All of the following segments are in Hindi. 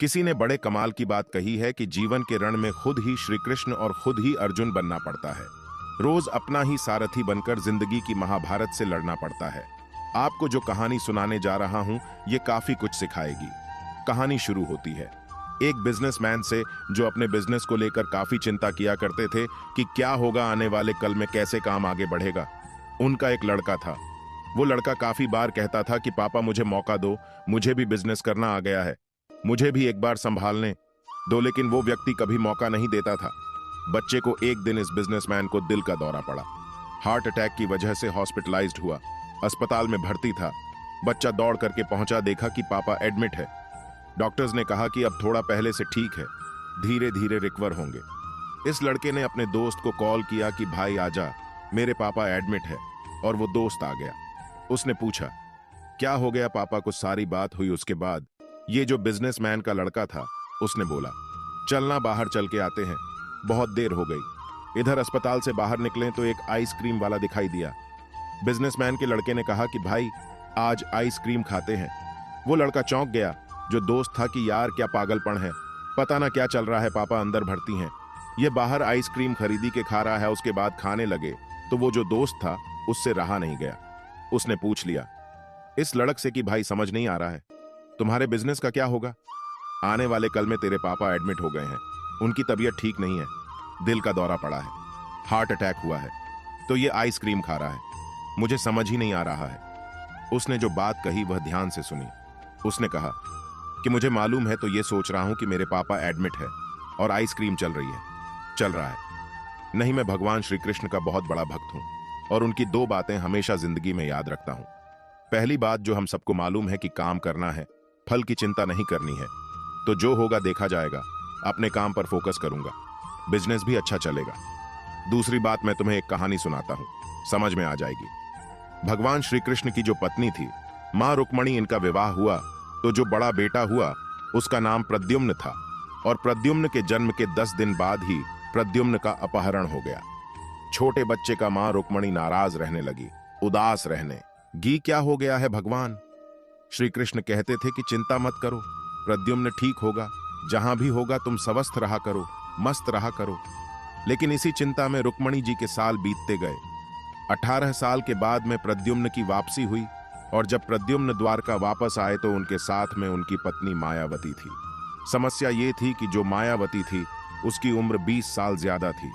किसी ने बड़े कमाल की बात कही है कि जीवन के रण में खुद ही श्री कृष्ण और खुद ही अर्जुन बनना पड़ता है। रोज अपना ही सारथी बनकर जिंदगी की महाभारत से लड़ना पड़ता है। आपको जो कहानी सुनाने जा रहा हूं, ये काफी कुछ सिखाएगी। कहानी शुरू होती है एक बिजनेसमैन से जो अपने बिजनेस को लेकर काफी चिंता किया करते थे कि क्या होगा आने वाले कल में, कैसे काम आगे बढ़ेगा। उनका एक लड़का था। वो लड़का काफी बार कहता था कि पापा मुझे मौका दो, मुझे भी बिजनेस करना आ गया है, मुझे भी एक बार संभालने दो। लेकिन वो व्यक्ति कभी मौका नहीं देता था। बच्चे को एक दिन इस बिजनेसमैन को दिल का दौरा पड़ा। हार्ट अटैक की वजह से हॉस्पिटलाइज्ड हुआ, अस्पताल में भर्ती था। बच्चा दौड़ करके पहुंचा, देखा कि पापा एडमिट है। डॉक्टर्स ने कहा कि अब थोड़ा पहले से ठीक है, धीरे धीरे रिकवर होंगे। इस लड़के ने अपने दोस्त को कॉल किया कि भाई आजा, मेरे पापा एडमिट है। और वो दोस्त आ गया। उसने पूछा क्या हो गया पापा को। सारी बात हुई। उसके बाद ये जो बिजनेसमैन का लड़का था, उसने बोला चलना बाहर चल के आते हैं, बहुत देर हो गई। इधर अस्पताल से बाहर निकले तो एक आइसक्रीम वाला दिखाई दिया। बिजनेसमैन के लड़के ने कहा कि भाई आज आइसक्रीम खाते हैं। वो लड़का चौंक गया जो दोस्त था कि यार क्या पागलपन है, पता ना क्या चल रहा है, पापा अंदर भर्ती हैं, ये बाहर आइसक्रीम खरीदी के खा रहा है। उसके बाद खाने लगे तो वो जो दोस्त था उससे रहा नहीं गया। उसने पूछ लिया इस लड़क से कि भाई समझ नहीं आ रहा है, तुम्हारे बिजनेस का क्या होगा। आने वाले कल में तेरे पापा एडमिट हो गए हैं, उनकी तबीयत ठीक नहीं है, दिल का दौरा पड़ा है, हार्ट अटैक हुआ है, तो ये आइसक्रीम खा रहा है, मुझे समझ ही नहीं आ रहा है। उसने जो बात कही वह ध्यान से सुनी। उसने कहा कि मुझे मालूम है, तो ये सोच रहा हूं कि मेरे पापा एडमिट है और आइसक्रीम चल रही है, चल रहा है। नहीं, मैं भगवान श्री कृष्ण का बहुत बड़ा भक्त हूं और उनकी दो बातें हमेशा जिंदगी में याद रखता हूं। पहली बात जो हम सबको मालूम है कि काम करना है, फल की चिंता नहीं करनी है, तो जो होगा देखा जाएगा। अपने काम पर फोकस करूंगा, बिजनेस भी अच्छा चलेगा। दूसरी बात, मैं तुम्हें एक कहानी सुनाता हूं, समझ में आ जाएगी। भगवान श्री कृष्ण की जो पत्नी थी मां रुक्मणी, इनका विवाह हुआ तो जो बड़ा बेटा हुआ उसका नाम प्रद्युम्न था। और प्रद्युम्न के जन्म के 10 दिन बाद ही प्रद्युम्न का अपहरण हो गया। छोटे बच्चे का मां रुक्मणी नाराज रहने लगी, उदास रहने गी। क्या हो गया है भगवान। श्री कृष्ण कहते थे कि चिंता मत करो, प्रद्युम्न ठीक होगा, जहां भी होगा तुम स्वस्थ रहा करो, मस्त रहा करो। लेकिन इसी चिंता में रुक्मणी जी के साल बीतते गए। 18 साल के बाद में प्रद्युम्न की वापसी हुई और जब प्रद्युम्न द्वारका वापस आए तो उनके साथ में उनकी पत्नी मायावती थी। समस्या ये थी कि जो मायावती थी उसकी उम्र 20 साल ज्यादा थी।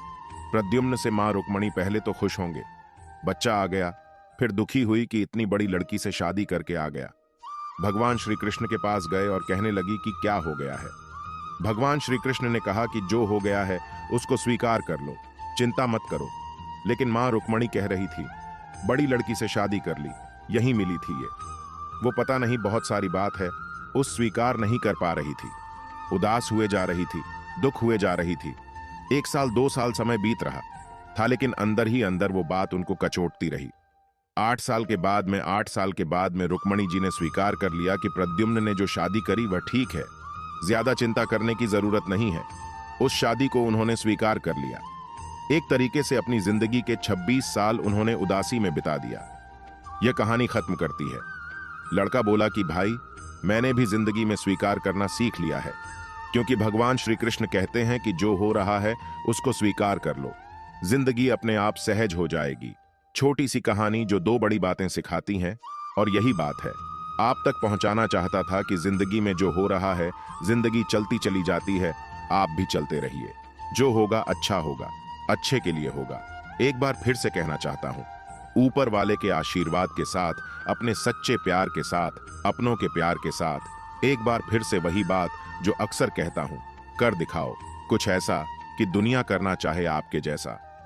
प्रद्युम्न से मां रुक्मणी पहले तो खुश होंगे, बच्चा आ गया, फिर दुखी हुई कि इतनी बड़ी लड़की से शादी करके आ गया। भगवान श्री कृष्ण के पास गए और कहने लगी कि क्या हो गया है। भगवान श्री कृष्ण ने कहा कि जो हो गया है उसको स्वीकार कर लो, चिंता मत करो। लेकिन मां रुक्मणी कह रही थी बड़ी लड़की से शादी कर ली, यही मिली थी ये, वो पता नहीं बहुत सारी बात है, उस स्वीकार नहीं कर पा रही थी। उदास हुए जा रही थी, दुख हुए जा रही थी। 1 साल 2 साल समय बीत रहा था, लेकिन अंदर ही अंदर वो बात उनको कचोटती रही। 8 साल के बाद में रुक्मणी जी ने स्वीकार कर लिया कि प्रद्युम्न ने जो शादी करी वह ठीक है, ज्यादा चिंता करने की जरूरत नहीं है। उस शादी को उन्होंने स्वीकार कर लिया। एक तरीके से अपनी जिंदगी के 26 साल उन्होंने उदासी में बिता दिया। यह कहानी खत्म करती है। लड़का बोला कि भाई मैंने भी जिंदगी में स्वीकार करना सीख लिया है, क्योंकि भगवान श्री कृष्ण कहते हैं कि जो हो रहा है उसको स्वीकार कर लो, जिंदगी अपने आप सहज हो जाएगी। छोटी सी कहानी जो 2 बड़ी बातें सिखाती हैं, और यही बात है आप तक पहुंचाना चाहता था कि जिंदगी में जो हो रहा है, जिंदगी चलती चली जाती है, आप भी चलते रहिए। जो होगा अच्छा होगा, अच्छे के लिए होगा। एक बार फिर से कहना चाहता हूं, ऊपर वाले के आशीर्वाद के साथ, अपने सच्चे प्यार के साथ, अपनों के प्यार के साथ, एक बार फिर से वही बात जो अक्सर कहता हूं, कर दिखाओ कुछ ऐसा कि दुनिया करना चाहे आपके जैसा।